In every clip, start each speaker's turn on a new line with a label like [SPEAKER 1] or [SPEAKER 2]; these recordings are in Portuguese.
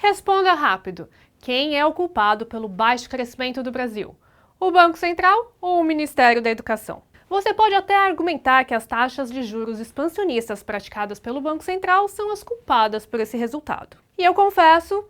[SPEAKER 1] Responda rápido. Quem é o culpado pelo baixo crescimento do Brasil? O Banco Central ou o Ministério da Educação? Você pode até argumentar que as taxas de juros expansionistas praticadas pelo Banco Central são as culpadas por esse resultado. E eu confesso,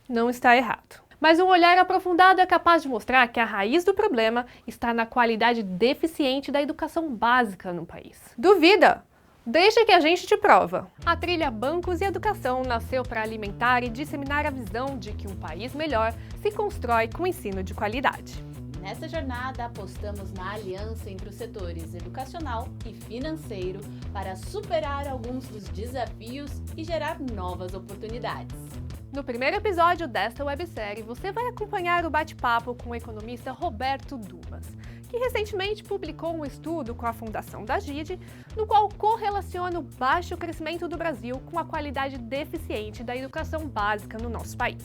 [SPEAKER 1] não está errado. Mas um olhar aprofundado é capaz de mostrar que a raiz do problema está na qualidade deficiente da educação básica no país. Duvida? Deixa que a gente te prova. A trilha Bancos e Educação nasceu para alimentar e disseminar a visão de que um país melhor se constrói com ensino de qualidade.
[SPEAKER 2] Nessa jornada, apostamos na aliança entre os setores educacional e financeiro para superar alguns dos desafios e gerar novas oportunidades.
[SPEAKER 1] No primeiro episódio desta websérie, você vai acompanhar o bate-papo com o economista Roberto Dumas, que recentemente publicou um estudo com a Fundação da GIDE, no qual correlaciona o baixo crescimento do Brasil com a qualidade deficiente da educação básica no nosso país.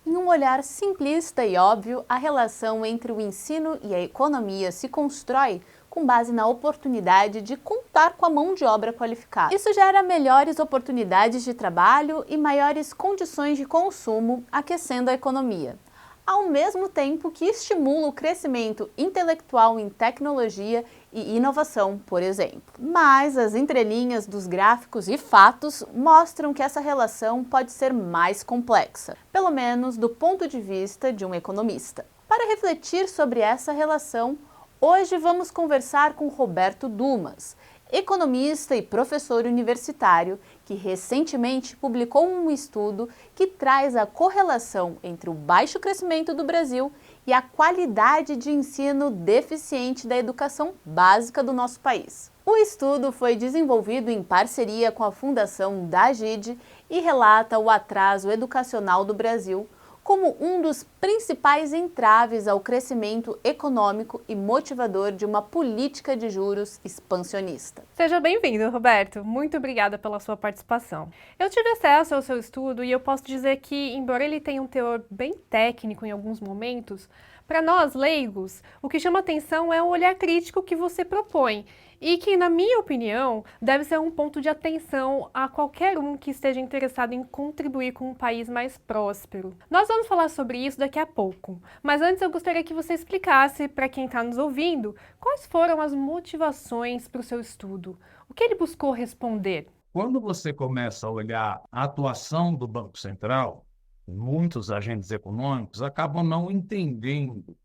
[SPEAKER 2] Em um olhar simplista e óbvio, a relação entre o ensino e a economia se constrói com base na oportunidade de contar com a mão de obra qualificada. Isso gera melhores oportunidades de trabalho e maiores condições de consumo, aquecendo a economia, ao mesmo tempo que estimula o crescimento intelectual em tecnologia e inovação, por exemplo. Mas as entrelinhas dos gráficos e fatos mostram que essa relação pode ser mais complexa, pelo menos do ponto de vista de um economista. Para refletir sobre essa relação, hoje vamos conversar com Roberto Dumas, economista e professor universitário, que recentemente publicou um estudo que traz a correlação entre o baixo crescimento do Brasil e a qualidade de ensino deficiente da educação básica do nosso país. O estudo foi desenvolvido em parceria com a Fundação da GIDE e relata o atraso educacional do Brasil como um dos principais entraves ao crescimento econômico e motivador de uma política de juros expansionista.
[SPEAKER 1] Seja bem-vindo, Roberto. Muito obrigada pela sua participação. Eu tive acesso ao seu estudo e eu posso dizer que, embora ele tenha um teor bem técnico em alguns momentos, para nós, leigos, o que chama atenção é o olhar crítico que você propõe e que, na minha opinião, deve ser um ponto de atenção a qualquer um que esteja interessado em contribuir com um país mais próspero. Nós vamos falar sobre isso daqui a pouco, mas antes eu gostaria que você explicasse para quem está nos ouvindo quais foram as motivações para o seu estudo, o que ele buscou responder.
[SPEAKER 3] Quando você começa a olhar a atuação do Banco Central, muitos agentes econômicos acabam não entendendo,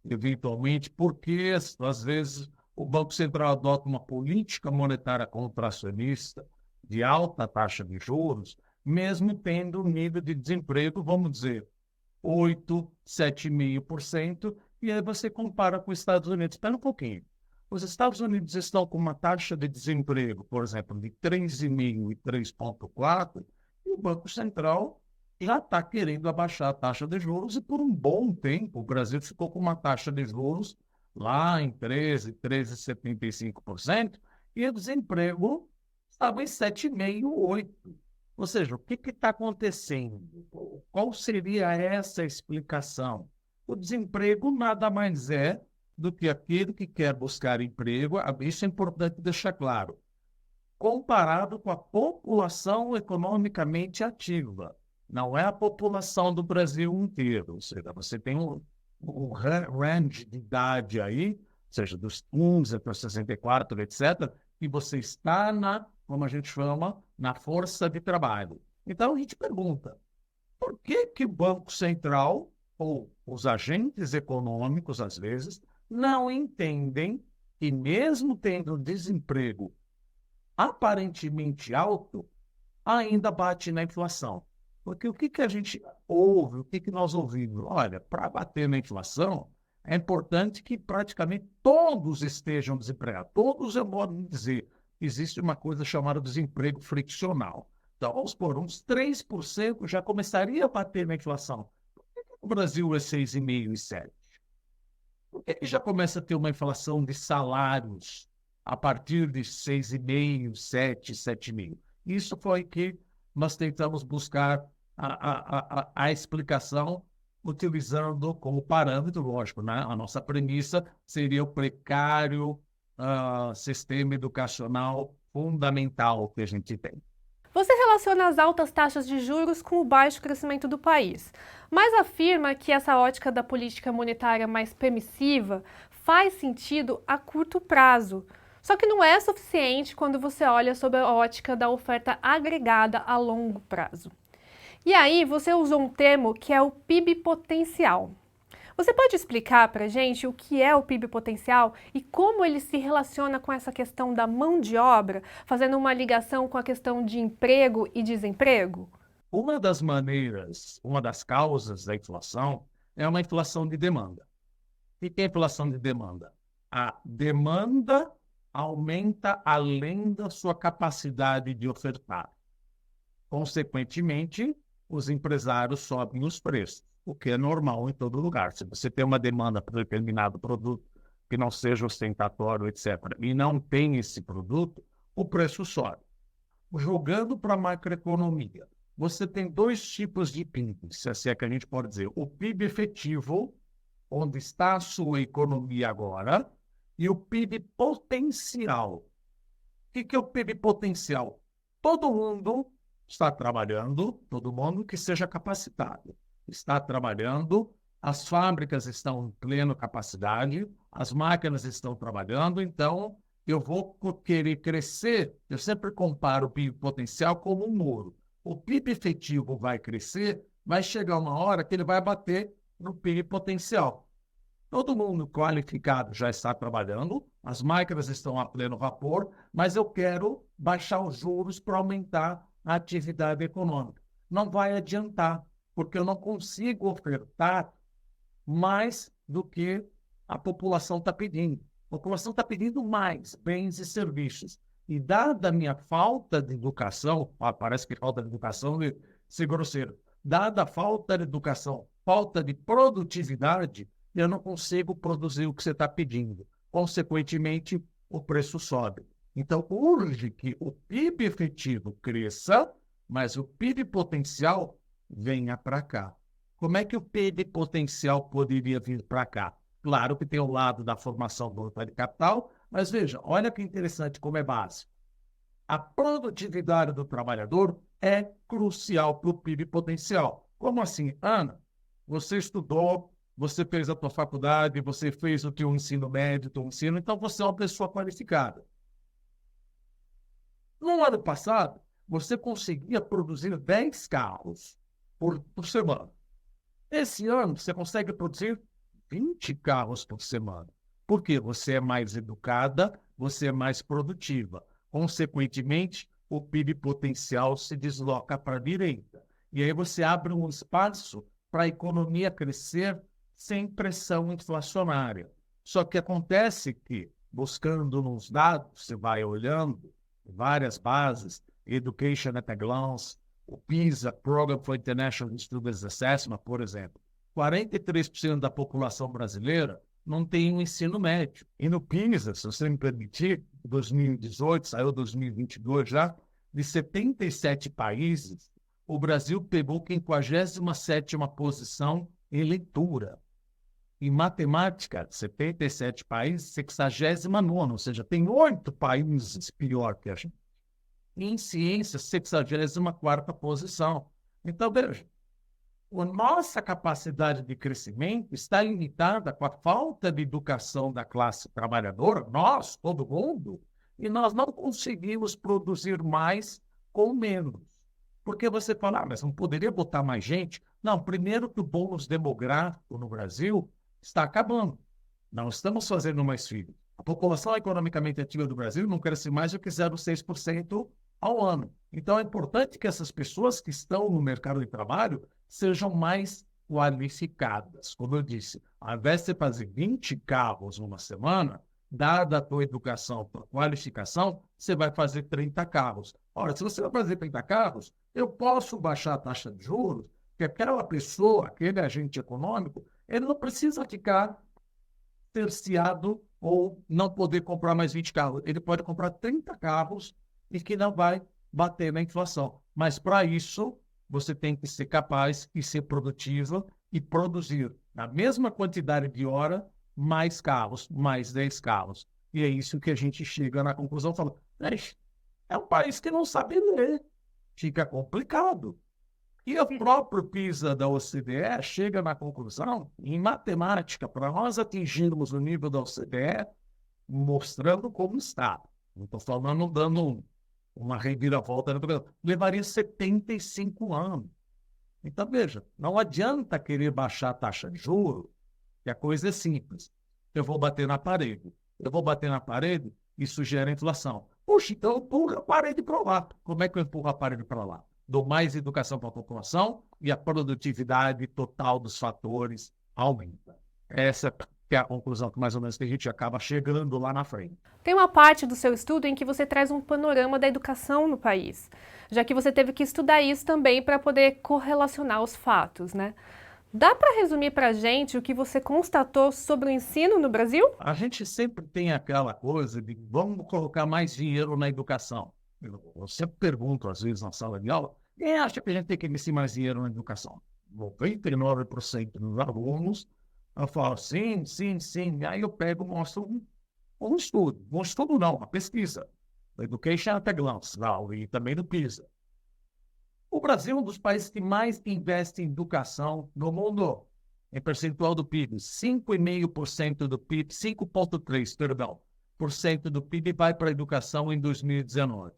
[SPEAKER 3] eventualmente, porque, às vezes, o Banco Central adota uma política monetária contracionista de alta taxa de juros, mesmo tendo um nível de desemprego, vamos dizer, 8, 7,5%, e aí você compara com os Estados Unidos. Espera um pouquinho. Os Estados Unidos estão com uma taxa de desemprego, por exemplo, de 3,5% e 3,4%, e o Banco Central já está querendo abaixar a taxa de juros, e por um bom tempo o Brasil ficou com uma taxa de juros lá em 13, 13,75%, e o desemprego estava em 7,5%, 8%. Ou seja, o que está acontecendo? Qual seria essa explicação? O desemprego nada mais é do que aquele que quer buscar emprego, isso é importante deixar claro, comparado com a população economicamente ativa. Não é a população do Brasil inteiro, ou seja, você tem um range de idade aí, ou seja, dos 15 até os 64, etc., e você está como a gente chama, na força de trabalho. Então, a gente pergunta, por que o Banco Central, ou os agentes econômicos, às vezes, não entendem que, mesmo tendo desemprego aparentemente alto, ainda bate na inflação? Porque o que a gente ouve, o que nós ouvimos? Olha, para bater na inflação, é importante que praticamente todos estejam desempregados. Todos, é modo de dizer, existe uma coisa chamada desemprego friccional. Então, vamos supor, uns 3% já começaria a bater na inflação. Por que o Brasil é 6,5% e 7%? Por que já começa a ter uma inflação de salários a partir de 6,5%, 7%, 7,5%? Isso foi que nós tentamos buscar a explicação utilizando como parâmetro, lógico, né? A nossa premissa seria o precário sistema educacional fundamental que a gente tem.
[SPEAKER 1] Você relaciona as altas taxas de juros com o baixo crescimento do país, mas afirma que essa ótica da política monetária mais permissiva faz sentido a curto prazo. Só que não é suficiente quando você olha sob a ótica da oferta agregada a longo prazo. E aí você usou um termo que é o PIB potencial. Você pode explicar para a gente o que é o PIB potencial e como ele se relaciona com essa questão da mão de obra, fazendo uma ligação com a questão de emprego e desemprego?
[SPEAKER 3] Uma das maneiras, uma das causas da inflação é uma inflação de demanda. O que é inflação de demanda? A demanda aumenta além da sua capacidade de ofertar. Consequentemente, os empresários sobem os preços, o que é normal em todo lugar. Se você tem uma demanda por determinado produto que não seja ostentatório, etc., e não tem esse produto, o preço sobe. Jogando para a macroeconomia, você tem dois tipos de PIB, se assim é que a gente pode dizer. O PIB efetivo, onde está a sua economia agora, e o PIB potencial. O que é o PIB potencial? Todo mundo está trabalhando, todo mundo que seja capacitado está trabalhando, as fábricas estão em plena capacidade, as máquinas estão trabalhando, então eu vou querer crescer. Eu sempre comparo o PIB potencial como um muro. O PIB efetivo vai crescer, vai chegar uma hora que ele vai bater no PIB potencial. Todo mundo qualificado já está trabalhando, as máquinas estão a pleno vapor, mas eu quero baixar os juros para aumentar a atividade econômica. Não vai adiantar, porque eu não consigo ofertar mais do que a população está pedindo. A população está pedindo mais bens e serviços. E dada a minha falta de educação, parece que falta de educação é ser grosseiro, dada a falta de educação, falta de produtividade, eu não consigo produzir o que você está pedindo. Consequentemente, o preço sobe. Então, urge que o PIB efetivo cresça, mas o PIB potencial venha para cá. Como é que o PIB potencial poderia vir para cá? Claro que tem o lado da formação bruta de capital, mas veja, olha que interessante como é básico. A produtividade do trabalhador é crucial para o PIB potencial. Como assim? Ana, você estudou, você fez a tua faculdade, você fez o teu ensino médio, o teu ensino, então você é uma pessoa qualificada. No ano passado, você conseguia produzir 10 carros por semana. Esse ano, você consegue produzir 20 carros por semana. Por quê? Você é mais educada, você é mais produtiva. Consequentemente, o PIB potencial se desloca para a direita. E aí você abre um espaço para a economia crescer sem pressão inflacionária. Só que acontece que, buscando nos dados, você vai olhando várias bases, Education at a Glance, o PISA, Program for International Students Assessment, por exemplo, 43% da população brasileira não tem um ensino médio. E no PISA, se você me permitir, 2018, saiu 2022 já, de 77 países, o Brasil pegou 57ª posição em leitura. Em matemática, 77 países, 69ª, ou seja, tem 8 países pior que a gente. Em ciência, 64ª posição. Então, veja, a nossa capacidade de crescimento está limitada com a falta de educação da classe trabalhadora, nós, todo mundo, e nós não conseguimos produzir mais com menos. Porque você fala, mas não poderia botar mais gente? Não, primeiro que o bônus demográfico no Brasil está acabando. Não estamos fazendo mais filhos. A população economicamente ativa do Brasil não cresce mais do que 0,6% ao ano. Então, é importante que essas pessoas que estão no mercado de trabalho sejam mais qualificadas. Como eu disse, ao invés de você fazer 20 carros numa semana, dada a tua educação, a tua qualificação, você vai fazer 30 carros. Ora, se você vai fazer 30 carros, eu posso baixar a taxa de juros, porque aquela pessoa, aquele agente econômico, ele não precisa ficar terciado ou não poder comprar mais 20 carros. Ele pode comprar 30 carros e que não vai bater na inflação. Mas, para isso, você tem que ser capaz e ser produtiva e produzir, na mesma quantidade de hora, mais carros, mais 10 carros. E é isso que a gente chega na conclusão, falando, é um país que não sabe ler. fica complicado. E o próprio PISA da OCDE chega na conclusão, em matemática, para nós atingirmos o nível da OCDE, mostrando como está. Não estou falando dando uma reviravolta, levaria 75 anos. Então, veja, não adianta querer baixar a taxa de juros, que a coisa é simples. Eu vou bater na parede. Eu vou bater na parede, isso gera inflação. Puxa, então eu empurro a parede para lá. Como é que eu empurro a parede para lá? Dou mais educação para a população e a produtividade total dos fatores aumenta. Essa é a conclusão que mais ou menos que a gente acaba chegando lá na frente.
[SPEAKER 1] Tem uma parte do seu estudo em que você traz um panorama da educação no país, já que você teve que estudar isso também para poder correlacionar os fatos, né? Dá para resumir para a gente o que você constatou sobre o ensino no Brasil?
[SPEAKER 3] A gente sempre tem aquela coisa de vamos colocar mais dinheiro na educação. Eu sempre pergunto, às vezes, na sala de aula, quem acha que a gente tem que investir mais dinheiro na educação? 99% dos alunos falam sim, sim, sim. Aí eu pego e mostro um estudo não, uma pesquisa, da Education at a Glance, e também do PISA. O Brasil é um dos países que mais investe em educação no mundo, em percentual do PIB. 5,5% do PIB, 5,3%, perdão, por cento do PIB vai para a educação em 2019.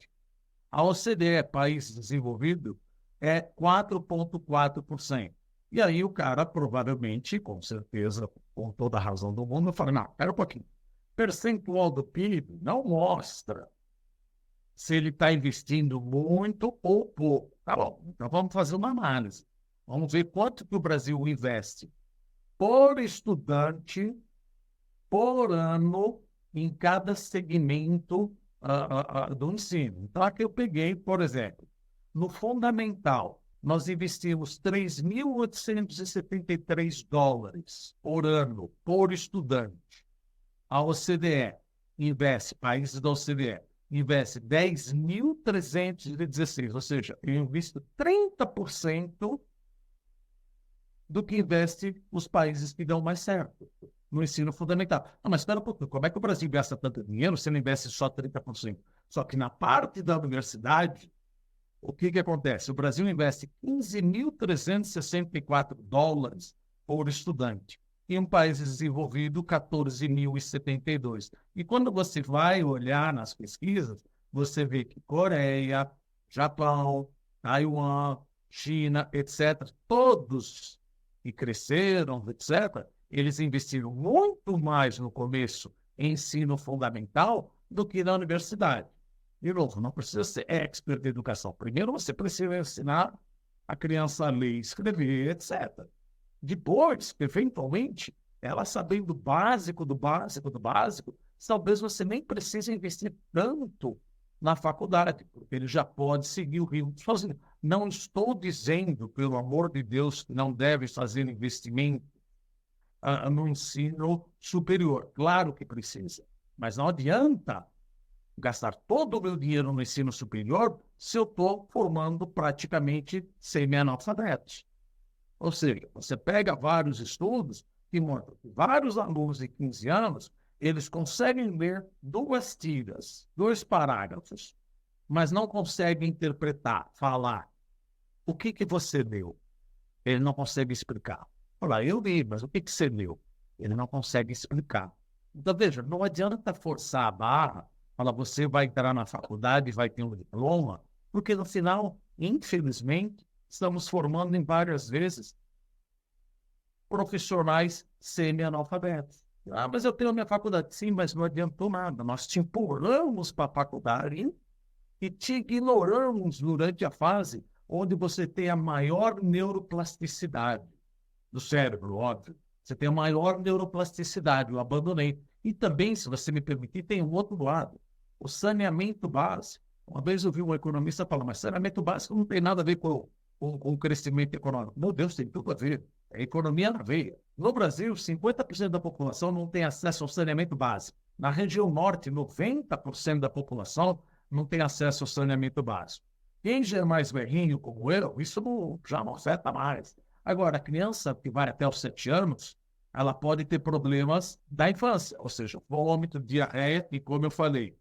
[SPEAKER 3] A OCDE, país desenvolvido, é 4,4%. E aí o cara provavelmente, com certeza, com toda a razão do mundo, fala, não, espera um pouquinho. Percentual do PIB não mostra se ele está investindo muito ou pouco. Tá bom, então vamos fazer uma análise. Vamos ver quanto que o Brasil investe por estudante, por ano, em cada segmento do ensino. Então, aqui eu peguei, por exemplo, no fundamental, nós investimos $3.873 por ano, por estudante. A OCDE investe, países da OCDE, investe 10.316, ou seja, eu invisto 30% do que investe os países que dão mais certo no ensino fundamental. Não, mas espera um pouquinho, como é que o Brasil gasta tanto dinheiro se não investe só 30%? Só que na parte da universidade, o que acontece? O Brasil investe $15.364 por estudante. E um país desenvolvido, 14.072. E quando você vai olhar nas pesquisas, você vê que Coreia, Japão, Taiwan, China, etc., todos que cresceram, etc., eles investiram muito mais no começo em ensino fundamental do que na universidade. De novo, não precisa ser expert de educação. Primeiro, você precisa ensinar a criança a ler, escrever, etc. Depois, eventualmente, ela sabendo o básico do básico do básico, talvez você nem precise investir tanto na faculdade, porque ele já pode seguir o ritmo sozinho. Não estou dizendo, pelo amor de Deus, que não deve fazer investimento no ensino superior. Claro que precisa, mas não adianta gastar todo o meu dinheiro no ensino superior se eu estou formando praticamente semi-analfabetos. Ou seja, você pega vários estudos que mostram que vários alunos de 15 anos, eles conseguem ler 2 tiras, 2 parágrafos, mas não conseguem interpretar, falar. O que você leu? Ele não consegue explicar. Olha, eu li, mas o que você leu? Ele não consegue explicar. Então, veja, não adianta forçar a barra, falar, você vai entrar na faculdade e vai ter um diploma, porque no final, infelizmente, estamos formando em várias vezes profissionais semi-analfabetos. Ah, mas eu tenho a minha faculdade. Sim, mas não adiantou nada. Nós te empurramos para a faculdade e te ignoramos durante a fase onde você tem a maior neuroplasticidade do cérebro, óbvio. Você tem a maior neuroplasticidade, eu abandonei. E também, se você me permitir, tem um outro lado, o saneamento básico. Uma vez eu vi um economista falar, mas saneamento básico não tem nada a ver com o crescimento econômico. Meu Deus, tem tudo a ver. É economia na veia. No Brasil, 50% da população não tem acesso ao saneamento básico. Na região norte, 90% da população não tem acesso ao saneamento básico. Quem já é mais velhinho como eu, isso já não afeta mais. Agora, a criança que vai até os 7 anos, ela pode ter problemas da infância, ou seja, vômito, diarreia e, como eu falei,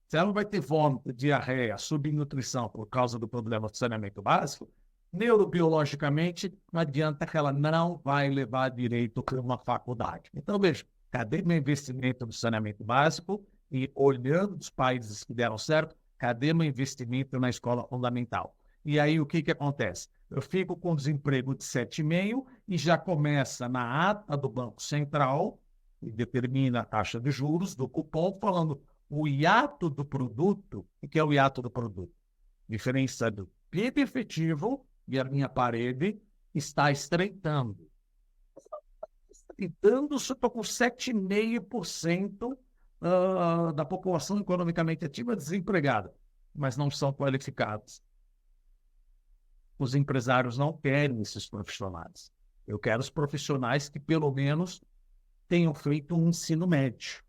[SPEAKER 3] Se ela vai ter vômito, diarreia, subnutrição por causa do problema do saneamento básico, neurobiologicamente, não adianta que ela não vai levar direito para uma faculdade. Então, veja, cadê meu investimento no saneamento básico? E olhando os países que deram certo, cadê meu investimento na escola fundamental? E aí, o que acontece? Eu fico com desemprego de 7,5% e já começa na ata do Banco Central, que determina a taxa de juros do cupom, falando o hiato do produto. O que é o hiato do produto? Diferença do PIB efetivo e a minha parede está estreitando. Estreitando, só estou com 7,5% da população economicamente ativa desempregada, mas não são qualificados. Os empresários não querem esses profissionais. Eu quero os profissionais que, pelo menos, tenham feito um ensino médio.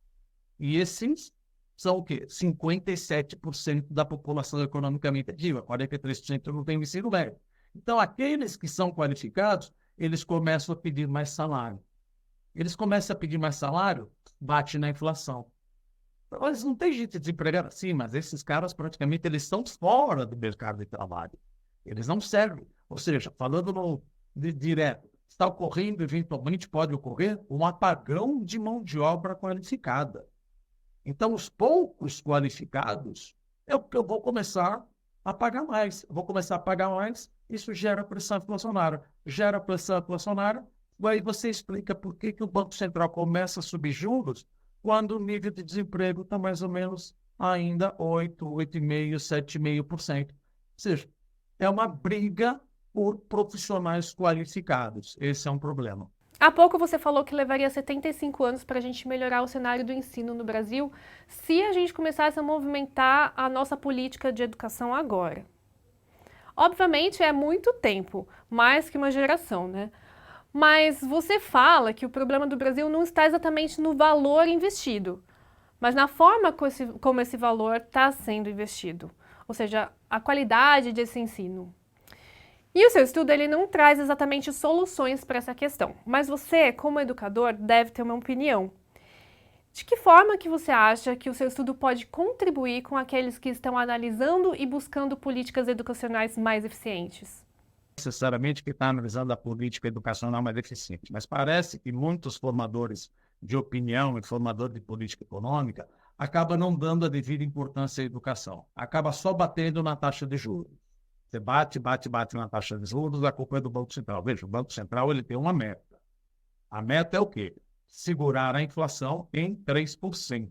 [SPEAKER 3] E esses são o quê? 57% da população economicamente ativa, 43% não tem o ensino médio. Então, aqueles que são qualificados, eles começam a pedir mais salário. Eles começam a pedir mais salário, bate na inflação. Mas não tem gente desempregada assim, mas esses caras praticamente eles estão fora do mercado de trabalho. Eles não servem. Ou seja, falando direto, está ocorrendo, eventualmente pode ocorrer, um apagão de mão de obra qualificada. Então, os poucos qualificados, eu vou começar a pagar mais. Eu vou começar a pagar mais, isso gera pressão inflacionária. Gera pressão inflacionária, aí você explica por que o Banco Central começa a subir juros quando o nível de desemprego está mais ou menos ainda 8, 8,5%, 7,5%. Ou seja, é uma briga por profissionais qualificados. Esse é um problema.
[SPEAKER 1] Há pouco você falou que levaria 75 anos para a gente melhorar o cenário do ensino no Brasil, se a gente começasse a movimentar a nossa política de educação agora. Obviamente é muito tempo, mais que uma geração, né? Mas você fala que o problema do Brasil não está exatamente no valor investido, mas na forma como esse valor está sendo investido, ou seja, a qualidade desse ensino. E o seu estudo ele não traz exatamente soluções para essa questão, mas você, como educador, deve ter uma opinião. De que forma que você acha que o seu estudo pode contribuir com aqueles que estão analisando e buscando políticas educacionais mais eficientes?
[SPEAKER 3] Necessariamente que está analisando a política educacional mais eficiente, mas parece que muitos formadores de opinião e formadores de política econômica acabam não dando a devida importância à educação, acaba só batendo na taxa de juros. Você bate na taxa de juros, a culpa é do Banco Central. Veja, o Banco Central ele tem uma meta. A meta é o quê? Segurar a inflação em 3%.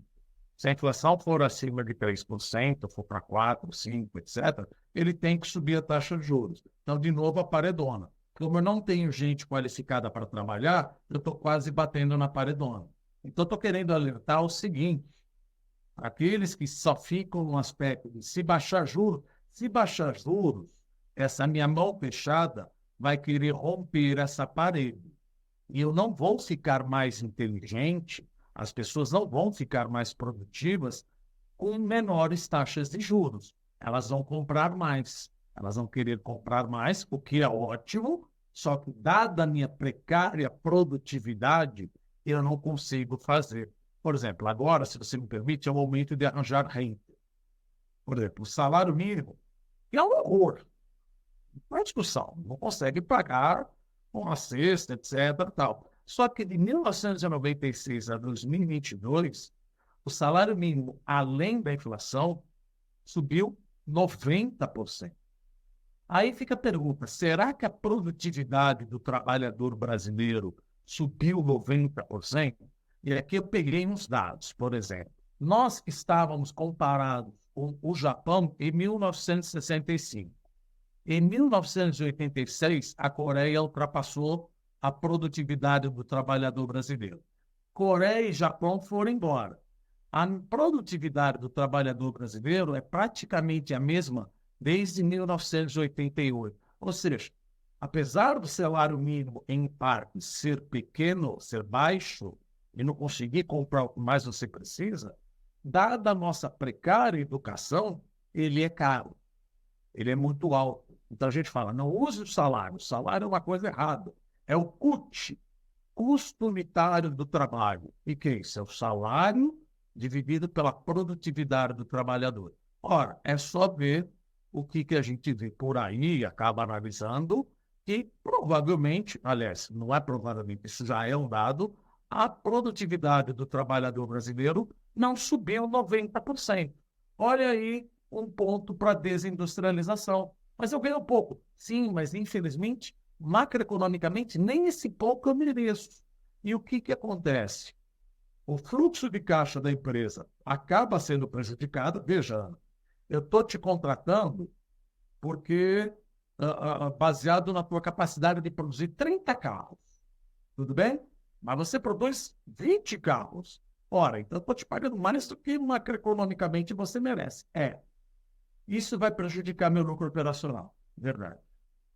[SPEAKER 3] Se a inflação for acima de 3%, for para 4%, 5%, etc., ele tem que subir a taxa de juros. Então, de novo, a paredona. Como eu não tenho gente qualificada para trabalhar, eu estou quase batendo na paredona. Então, estou querendo alertar o seguinte: aqueles que só ficam no aspecto de se baixar juros, essa minha mão fechada vai querer romper essa parede. E eu não vou ficar mais inteligente, as pessoas não vão ficar mais produtivas com menores taxas de juros. Elas vão comprar mais, elas vão querer comprar mais, o que é ótimo, só que, dada a minha precária produtividade, eu não consigo fazer. Por exemplo, agora, se você me permite, é o momento de arranjar renda. Por exemplo, o salário mínimo é um horror. Não é discussão, não consegue pagar uma cesta, etc. Tal. Só que de 1996 a 2022, o salário mínimo, além da inflação, subiu 90%. Aí fica a pergunta: será que a produtividade do trabalhador brasileiro subiu 90%? E aqui eu peguei uns dados, por exemplo. Nós estávamos comparados com o Japão em 1965. Em 1986, a Coreia ultrapassou a produtividade do trabalhador brasileiro. Coreia e Japão foram embora. A produtividade do trabalhador brasileiro é praticamente a mesma desde 1988. Ou seja, apesar do salário mínimo, em parte, ser pequeno, ser baixo, e não conseguir comprar o que mais você precisa, dada a nossa precária educação, ele é caro. Ele é muito alto. Então a gente fala, não use o salário. O salário é uma coisa errada. É o CUT, custo unitário do trabalho. E que é isso? É o salário dividido pela produtividade do trabalhador. Ora, é só ver o que a gente vê por aí, acaba analisando, que provavelmente, aliás, não é provavelmente, isso já é um dado, a produtividade do trabalhador brasileiro não subiu 90%. Olha aí um ponto para a desindustrialização. Mas eu ganho pouco. Sim, mas infelizmente, macroeconomicamente, nem esse pouco eu mereço. E o que acontece? O fluxo de caixa da empresa acaba sendo prejudicado. Veja, Ana, eu estou te contratando porque baseado na tua capacidade de produzir 30 carros. Tudo bem? Mas você produz 20 carros. Ora, então eu estou te pagando mais do que macroeconomicamente você merece. Isso vai prejudicar meu lucro operacional. Verdade.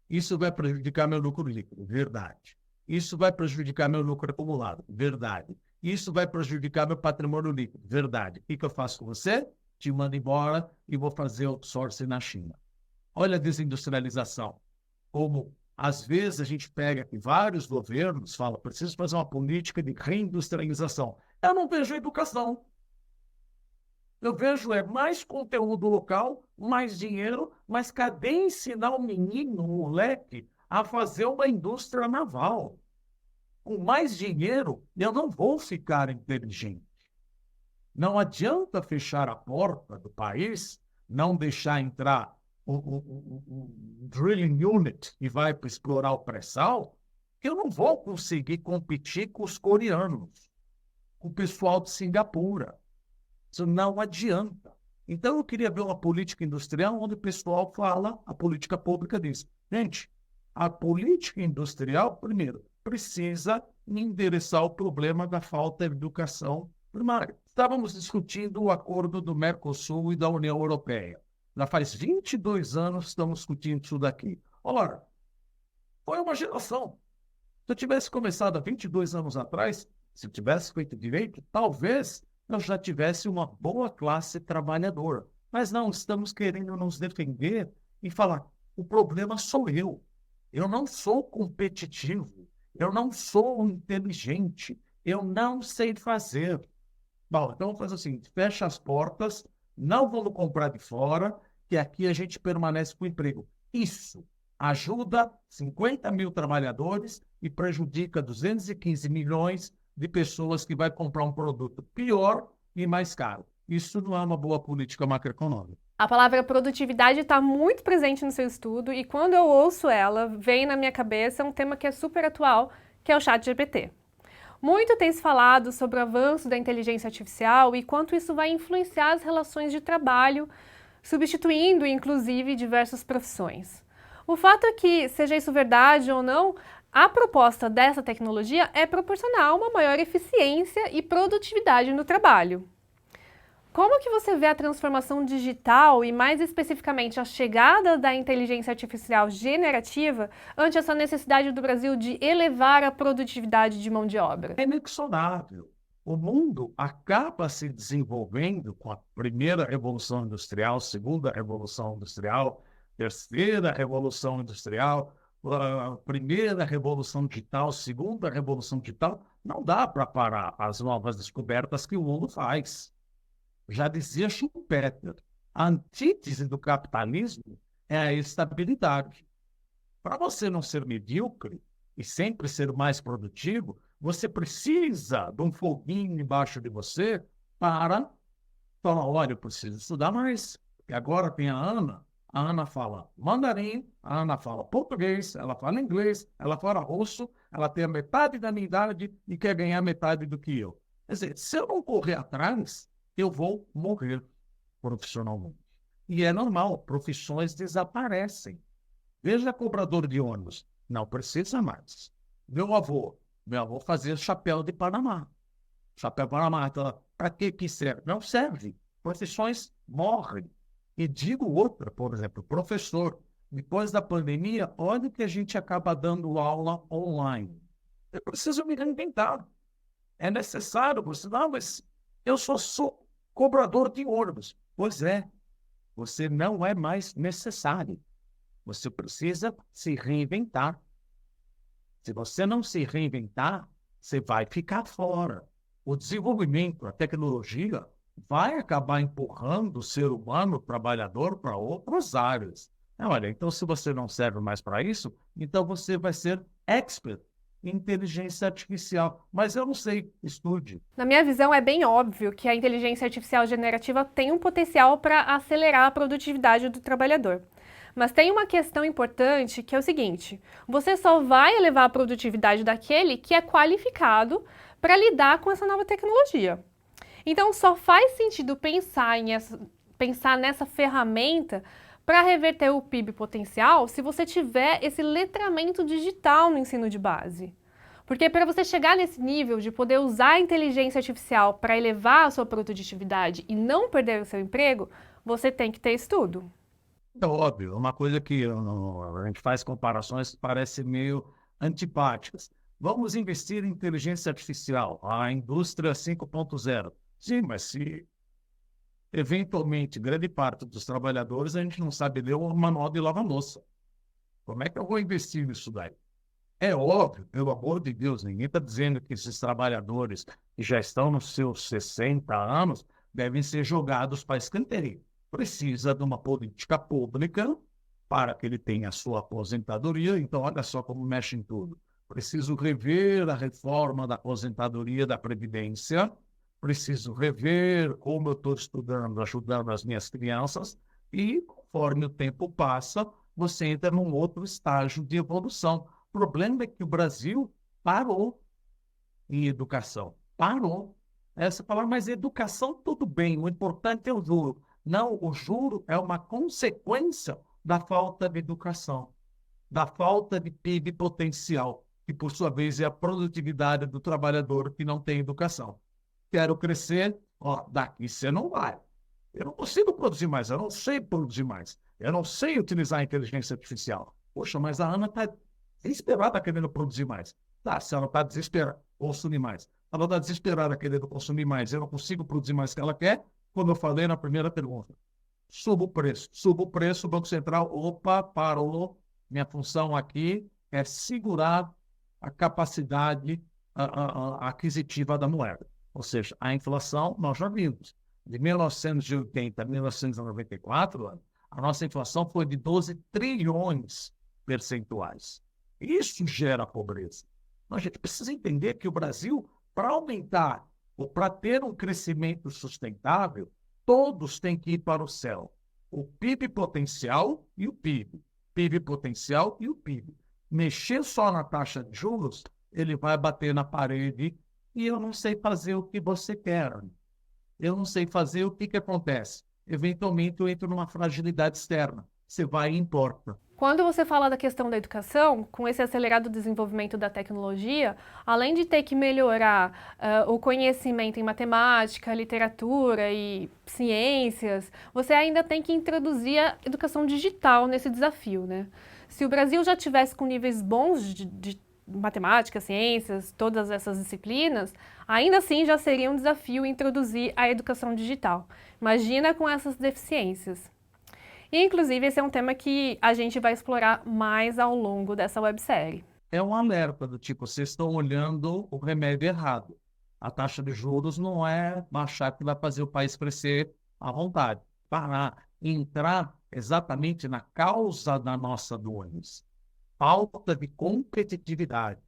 [SPEAKER 3] Isso vai prejudicar meu lucro líquido. Verdade. Isso vai prejudicar meu lucro acumulado. Verdade. Isso vai prejudicar meu patrimônio líquido. Verdade. O que eu faço com você? Te mando embora e vou fazer outsourcing na China. Olha a desindustrialização. Como, às vezes, a gente pega que vários governos falam, preciso fazer uma política de reindustrialização. Eu não vejo educação. Eu vejo mais conteúdo local, mais dinheiro, mas cadê ensinar o menino, o moleque, a fazer uma indústria naval? Com mais dinheiro, eu não vou ficar inteligente. Não adianta fechar a porta do país, não deixar entrar o drilling unit e vai para explorar o pré-sal, que eu não vou conseguir competir com os coreanos, com o pessoal de Singapura. Isso não adianta. Então, eu queria ver uma política industrial onde o pessoal fala, a política pública diz, gente, a política industrial, primeiro, precisa endereçar o problema da falta de educação primária. Estávamos discutindo o acordo do Mercosul e da União Europeia. Já faz 22 anos que estamos discutindo isso daqui. Ora, foi uma geração. Se eu tivesse começado há 22 anos atrás, se eu tivesse feito direito, talvez eu já tivesse uma boa classe trabalhadora. Mas não, estamos querendo nos defender e falar, o problema sou eu. Eu não sou competitivo. Eu não sou inteligente. Eu não sei fazer. Bom, então vamos fazer o seguinte, fecha as portas, não vamos comprar de fora, que aqui a gente permanece com o emprego. Isso ajuda 50 mil trabalhadores e prejudica 215 milhões de pessoas que vai comprar um produto pior e mais caro. Isso não é uma boa política macroeconômica.
[SPEAKER 1] A palavra produtividade está muito presente no seu estudo e quando eu ouço ela, vem na minha cabeça um tema que é super atual, que é o ChatGPT. Muito tem se falado sobre o avanço da inteligência artificial e quanto isso vai influenciar as relações de trabalho, substituindo, inclusive, diversas profissões. O fato é que, seja isso verdade ou não, a proposta dessa tecnologia é proporcionar uma maior eficiência e produtividade no trabalho. Como que você vê a transformação digital e, mais especificamente, a chegada da inteligência artificial generativa ante essa necessidade do Brasil de elevar a produtividade de mão de obra?
[SPEAKER 3] É inexorável. O mundo acaba se desenvolvendo com a primeira revolução industrial, segunda revolução industrial, terceira revolução industrial, a primeira revolução digital, segunda revolução digital. Não dá para parar as novas descobertas que o mundo faz. Já dizia Schumpeter, a antítese do capitalismo é a estabilidade. Para você não ser medíocre e sempre ser o mais produtivo, você precisa de um foguinho embaixo de você para falar, olha, eu preciso estudar mais. E agora tem a Ana fala mandarim, a Ana fala português, ela fala inglês, ela fala russo, ela tem a metade da minha idade e quer ganhar metade do que eu. Quer dizer, se eu não correr atrás, eu vou morrer profissionalmente. E é normal, profissões desaparecem. Veja cobrador de ônibus, não precisa mais. Meu avô fazia chapéu de Panamá. Chapéu de Panamá, então, para que serve? Não serve. Profissões morrem. E digo outra, por exemplo, professor. Depois da pandemia, olha que a gente acaba dando aula online. Eu preciso me reinventar. É necessário, você não, mas eu só sou cobrador de ônibus. Pois é, você não é mais necessário. Você precisa se reinventar. Se você não se reinventar, você vai ficar fora. O desenvolvimento, a tecnologia, vai acabar empurrando o ser humano, o trabalhador, para outras áreas. Olha, então se você não serve mais para isso, então você vai ser expert em inteligência artificial. Mas eu não sei, estude.
[SPEAKER 1] Na minha visão, é bem óbvio que a inteligência artificial generativa tem um potencial para acelerar a produtividade do trabalhador. Mas tem uma questão importante que é o seguinte: você só vai elevar a produtividade daquele que é qualificado para lidar com essa nova tecnologia. Então, só faz sentido pensar nessa ferramenta para reverter o PIB potencial se você tiver esse letramento digital no ensino de base. Porque para você chegar nesse nível de poder usar a inteligência artificial para elevar a sua produtividade e não perder o seu emprego, você tem que ter estudo.
[SPEAKER 3] É óbvio, é uma coisa que a gente faz comparações que parecem meio antipáticas. Vamos investir em inteligência artificial, a indústria 5.0. Sim, mas se eventualmente grande parte dos trabalhadores a gente não sabe ler o manual de lava-louça, como é que eu vou investir nisso daí? É óbvio, pelo amor de Deus, ninguém está dizendo que esses trabalhadores que já estão nos seus 60 anos devem ser jogados para escanteio. Precisa de uma política pública para que ele tenha a sua aposentadoria. Então, olha só como mexe em tudo. Preciso rever a reforma da aposentadoria da Previdência, preciso rever como eu estou estudando, ajudando as minhas crianças, e conforme o tempo passa, você entra num outro estágio de evolução. O problema é que o Brasil parou em educação. Parou. Você fala, mas educação tudo bem, o importante é o juro. Não, o juro é uma consequência da falta de educação, da falta de PIB potencial, que por sua vez é a produtividade do trabalhador que não tem educação. Quero crescer, daqui você não vai. Eu não consigo produzir mais, eu não sei produzir mais, eu não sei utilizar a inteligência artificial. Poxa, mas a Ana está desesperada querendo produzir mais. Tá, se ela está desesperada, consumir mais. Ela está desesperada querendo consumir mais, eu não consigo produzir mais o que ela quer, como eu falei na primeira pergunta. Subo o preço, o Banco Central, opa, parou. Minha função aqui é segurar a capacidade aquisitiva da moeda. Ou seja, a inflação, nós já vimos. De 1980 a 1994, a nossa inflação foi de 12 trilhões percentuais. Isso gera pobreza. A gente precisa entender que o Brasil, para aumentar ou para ter um crescimento sustentável, todos têm que ir para o céu. O PIB potencial e o PIB. PIB potencial e o PIB. Mexer só na taxa de juros, ele vai bater na parede e eu não sei fazer o que você quer. Eu não sei fazer o que acontece. Eventualmente eu entro numa fragilidade externa. Você vai e importa.
[SPEAKER 1] Quando você fala da questão da educação, com esse acelerado desenvolvimento da tecnologia, além de ter que melhorar o conhecimento em matemática, literatura e ciências, você ainda tem que introduzir a educação digital nesse desafio, né? Se o Brasil já tivesse com níveis bons de matemática, ciências, todas essas disciplinas, ainda assim já seria um desafio introduzir a educação digital. Imagina com essas deficiências. E, inclusive, esse é um tema que a gente vai explorar mais ao longo dessa websérie.
[SPEAKER 3] É um alerta do tipo, vocês estão olhando o remédio errado. A taxa de juros não é achar que vai fazer o país crescer à vontade. Parar, entrar exatamente na causa da nossa doença. Falta de competitividade.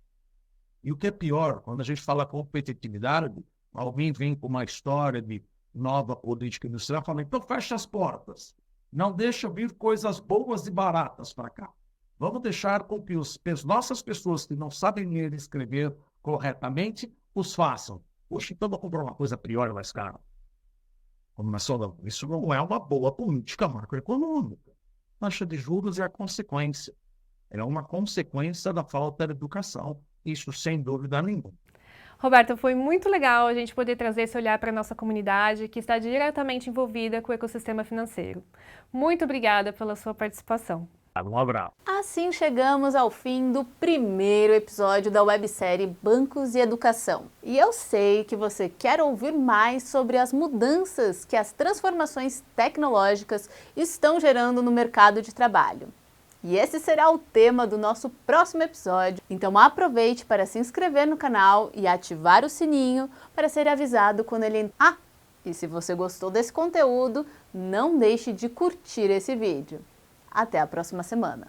[SPEAKER 3] E o que é pior, quando a gente fala competitividade, alguém vem com uma história de nova política industrial e fala, então fecha as portas. Não deixa vir coisas boas e baratas para cá. Vamos deixar com que as nossas pessoas que não sabem ler e escrever corretamente, os façam. Poxa, então vou comprar uma coisa pior e mais cara. Isso não é uma boa política macroeconômica. A taxa de juros é a consequência. É uma consequência da falta de educação. Isso sem dúvida nenhuma.
[SPEAKER 1] Roberto, foi muito legal a gente poder trazer esse olhar para a nossa comunidade que está diretamente envolvida com o ecossistema financeiro. Muito obrigada pela sua participação.
[SPEAKER 3] Um abraço.
[SPEAKER 2] Assim chegamos ao fim do primeiro episódio da websérie Bancos e Educação. E eu sei que você quer ouvir mais sobre as mudanças que as transformações tecnológicas estão gerando no mercado de trabalho. E esse será o tema do nosso próximo episódio. Então aproveite para se inscrever no canal e ativar o sininho para ser avisado quando ele... E se você gostou desse conteúdo, não deixe de curtir esse vídeo. Até a próxima semana!